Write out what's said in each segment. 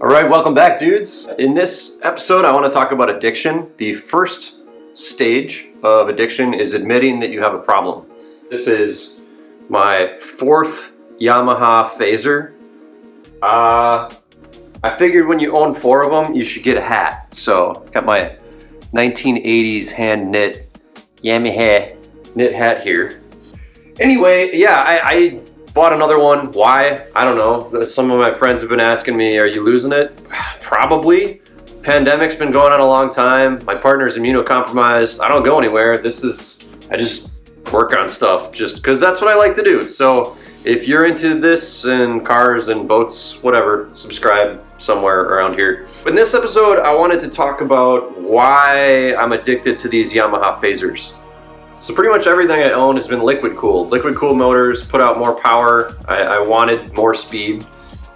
Alright, welcome back, dudes. In this episode, I want to talk about addiction. The first stage of addiction is admitting that you have a problem. This is my fourth Yamaha Phazer. I figured when you own four of them, you should get a hat. So, got my 1980s hand-knit Yamaha knit hat here. Anyway, yeah, I bought another one. Why? I don't know. Some of my friends have been asking me, are you losing it? Probably. Pandemic's been going on a long time. My partner's immunocompromised. I don't go anywhere. I just work on stuff just because that's what I like to do. So if you're into this and cars and boats, whatever, subscribe somewhere around here. But in this episode, I wanted to talk about why I'm addicted to these Yamaha Phazers. So pretty much everything I own has been liquid cooled. Liquid cooled motors put out more power. I wanted more speed,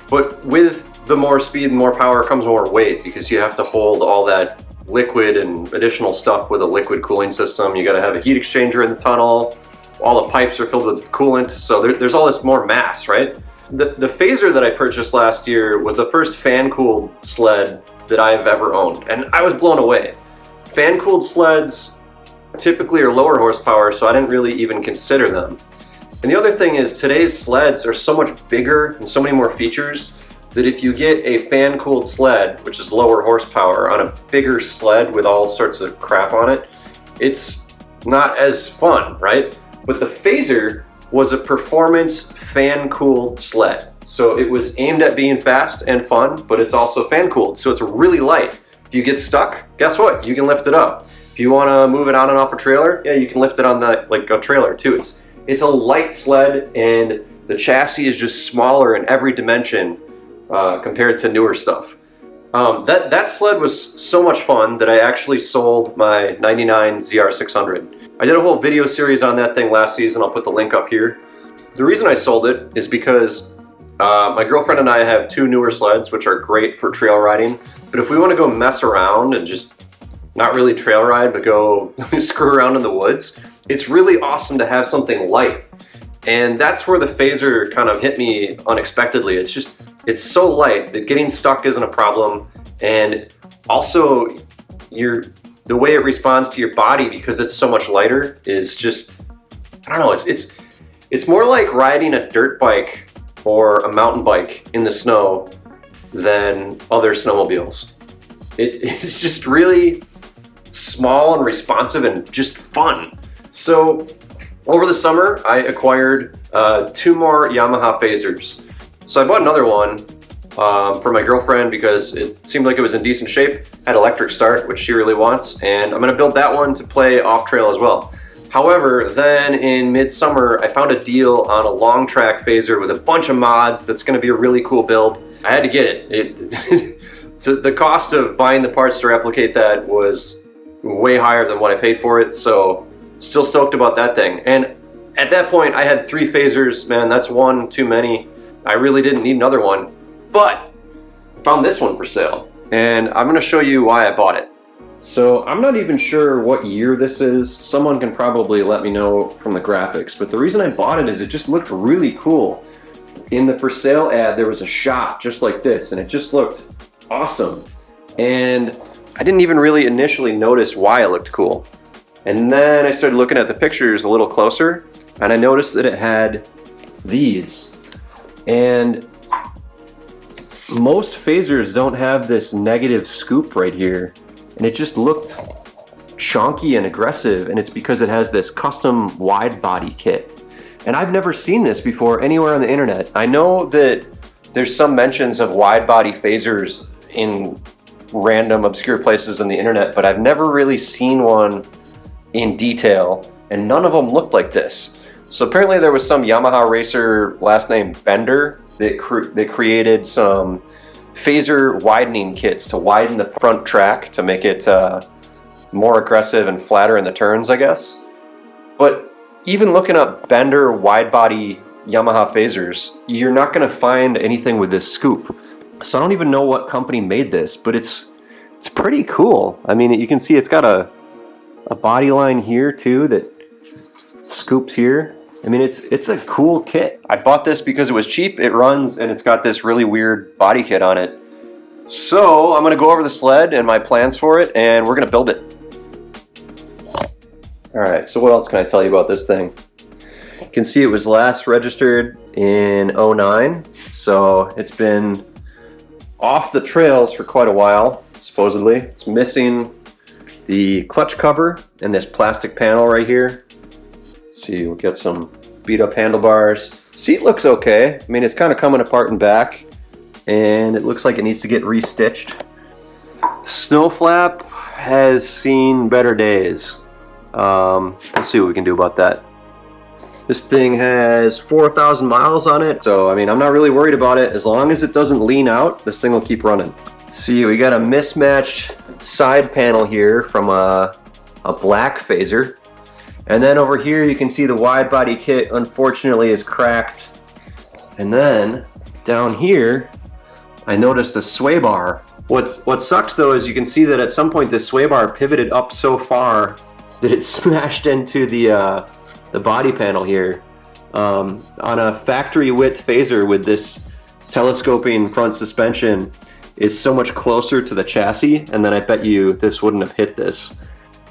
but with the more speed and more power comes more weight because you have to hold all that liquid and additional stuff with a liquid cooling system. You got to have a heat exchanger in the tunnel. All the pipes are filled with coolant. So there's all this more mass, right? The Phazer that I purchased last year was the first fan cooled sled that I've ever owned. And I was blown away. Fan cooled sleds typically are lower horsepower, so I didn't really even consider them. And the other thing is today's sleds are so much bigger and so many more features that if you get a fan-cooled sled, which is lower horsepower, on a bigger sled with all sorts of crap on it, it's not as fun, right? But the Phazer was a performance fan-cooled sled. So it was aimed at being fast and fun, but it's also fan-cooled, so it's really light. If you get stuck, guess what? You can lift it up. If you want to move it on and off a trailer, yeah, you can lift it on like a trailer too. It's a light sled, and the chassis is just smaller in every dimension compared to newer stuff. That sled was so much fun that I actually sold my 99 ZR600. I did a whole video series on that thing last season. I'll put the link up here. The reason I sold it is because my girlfriend and I have two newer sleds, which are great for trail riding. But if we want to go mess around and just not really trail ride, but go screw around in the woods, it's really awesome to have something light. And that's where the Phazer kind of hit me unexpectedly. It's so light that getting stuck isn't a problem. And also the way it responds to your body, because it's so much lighter, is just, I don't know, it's more like riding a dirt bike or a mountain bike in the snow than other snowmobiles. It's just really small and responsive and just fun. So over the summer, I acquired two more Yamaha Phazers. So I bought another one for my girlfriend because it seemed like it was in decent shape, had electric start, which she really wants, and I'm gonna build that one to play off trail as well. However, then in midsummer, I found a deal on a long track Phazer with a bunch of mods that's gonna be a really cool build. I had to get it. So the cost of buying the parts to replicate that was way higher than what I paid for it, so still stoked about that thing. And at that point, I had three Phazers. Man, that's one too many. I really didn't need another one, but I found this one for sale, and I'm gonna show you why I bought it. So I'm not even sure what year this is. Someone can probably let me know from the graphics, but the reason I bought it is it just looked really cool. In the for sale ad, there was a shot just like this, and it just looked awesome. And I didn't even really initially notice why it looked cool. And then I started looking at the pictures a little closer, and I noticed that it had these. And most Phazers don't have this negative scoop right here, and it just looked chonky and aggressive, and it's because it has this custom wide body kit. And I've never seen this before anywhere on the internet. I know that there's some mentions of wide body Phazers in random obscure places on the internet, but I've never really seen one in detail, and none of them looked like this. So apparently there was some Yamaha racer, last name Bender, that created some Phazer widening kits to widen the front track to make it more aggressive and flatter in the turns, I guess. But even looking up Bender wide body Yamaha Phazers, you're not going to find anything with this scoop. So I don't even know what company made this, but it's pretty cool. I mean, you can see it's got a body line here too that scoops here. I mean, it's a cool kit. I bought this because it was cheap, it runs, and it's got this really weird body kit on it. So I'm gonna go over the sled and my plans for it, and we're gonna build it. All right, so what else can I tell you about this thing? You can see it was last registered in '09, so it's been off the trails for quite a while, supposedly. It's missing the clutch cover and this plastic panel right here. Let's see, we'll get some beat up handlebars. Seat looks okay. I mean, it's kind of coming apart in back, and it looks like it needs to get restitched. Snow flap has seen better days. Let's see what we can do about that. This thing has 4,000 miles on it, so I mean, I'm not really worried about it. As long as it doesn't lean out, this thing will keep running. Let's see, we got a mismatched side panel here from a black Phazer. And then over here you can see the wide body kit unfortunately is cracked. And then down here I noticed a sway bar. What sucks though is you can see that at some point this sway bar pivoted up so far that it smashed into the body panel here. On a factory width Phazer with this telescoping front suspension, it's so much closer to the chassis, and then I bet you this wouldn't have hit this.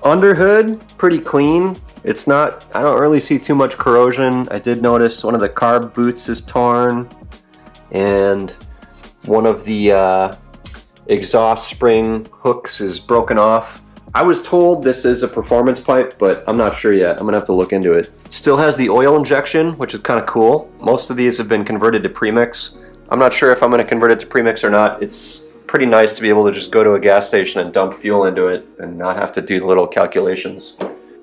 Underhood, pretty clean. It's not, I don't really see too much corrosion. I did notice one of the carb boots is torn, and one of the exhaust spring hooks is broken off. I was told this is a performance pipe, but I'm not sure yet. I'm gonna have to look into it. Still has the oil injection, which is kind of cool. Most of these have been converted to premix. I'm not sure if I'm gonna convert it to premix or not. It's pretty nice to be able to just go to a gas station and dump fuel into it and not have to do the little calculations.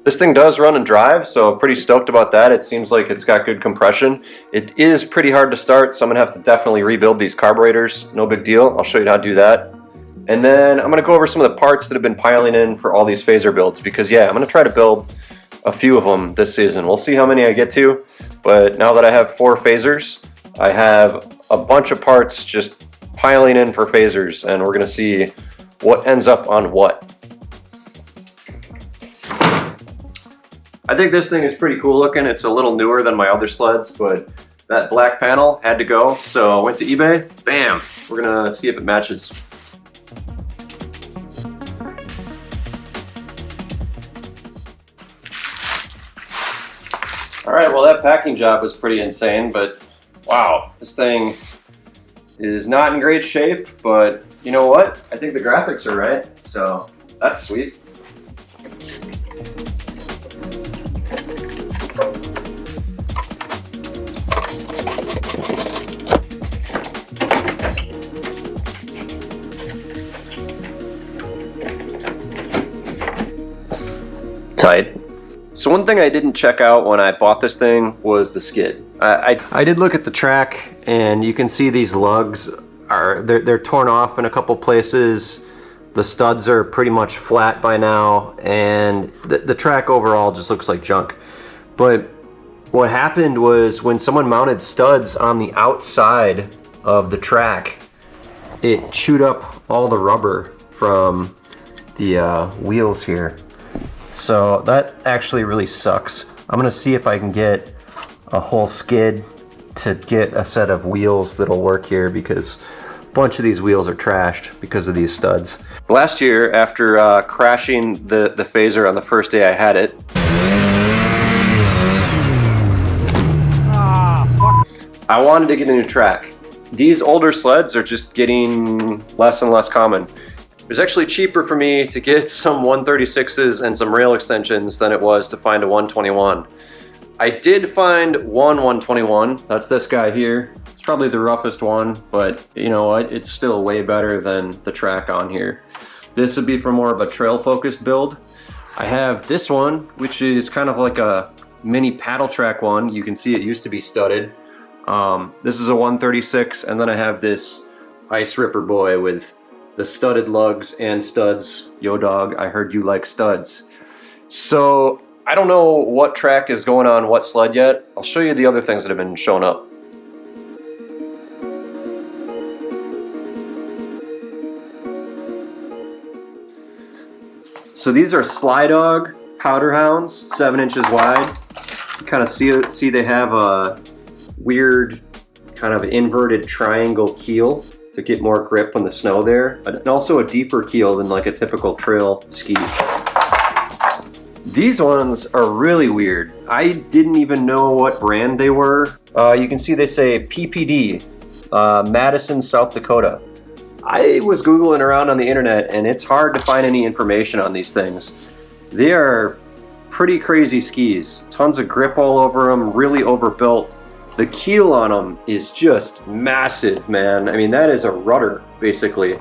This thing does run and drive, so pretty stoked about that. It seems like it's got good compression. It is pretty hard to start, so I'm gonna have to definitely rebuild these carburetors. No big deal, I'll show you how to do that. And then I'm gonna go over some of the parts that have been piling in for all these Phazer builds, because yeah, I'm gonna try to build a few of them this season. We'll see how many I get to, but now that I have 4 Phazers, I have a bunch of parts just piling in for Phazers, and we're gonna see what ends up on what. I think this thing is pretty cool looking. It's a little newer than my other sleds, but that black panel had to go, so I went to eBay, bam! We're gonna see if it matches. All right, well that packing job was pretty insane, but wow, this thing is not in great shape, but you know what? I think the graphics are right, so that's sweet. Tight. So one thing I didn't check out when I bought this thing was the skid. I did look at the track, and you can see these lugs they're torn off in a couple places. The studs are pretty much flat by now, and the track overall just looks like junk. But what happened was when someone mounted studs on the outside of the track, it chewed up all the rubber from the wheels here. So that actually really sucks. I'm gonna see if I can get a whole skid to get a set of wheels that'll work here, because a bunch of these wheels are trashed because of these studs. Last year, after crashing the Phazer on the first day I had it, I wanted to get a new track. These older sleds are just getting less and less common. It was actually cheaper for me to get some 136s and some rail extensions than it was to find a 121. I did find one 121, that's this guy here. It's probably the roughest one, but you know what, it's still way better than the track on here. This would be for more of a trail focused build. I have this one, which is kind of like a mini paddle track one. You can see it used to be studded. This is a 136, and then I have this Ice Ripper boy with the studded lugs and studs. Yo dog, I heard you like studs. So I don't know what track is going on what sled yet. I'll show you the other things that have been showing up. So these are Sly Dog powder hounds, 7 inches wide. You kind of see they have a weird kind of inverted triangle keel. to get more grip on the snow there, and also a deeper keel than like a typical trail ski. These ones are really weird. I didn't even know what brand they were. You can see they say PPD, Madison, South Dakota. I was Googling around on the internet and it's hard to find any information on these things. They are pretty crazy skis. Tons of grip all over them, really overbuilt. The keel on them is just massive, man. I mean, that is a rudder, basically.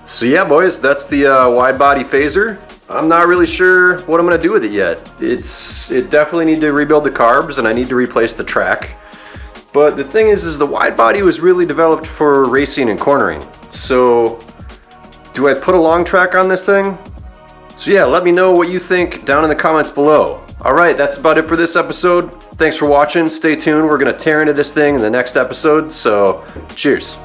So yeah, boys, that's the wide body Phazer. I'm not really sure what I'm gonna do with it yet. It definitely need to rebuild the carbs and I need to replace the track. But the thing is the wide body was really developed for racing and cornering. So do I put a long track on this thing? So yeah, let me know what you think down in the comments below. All right, that's about it for this episode. Thanks for watching. Stay tuned. We're gonna tear into this thing in the next episode. So cheers.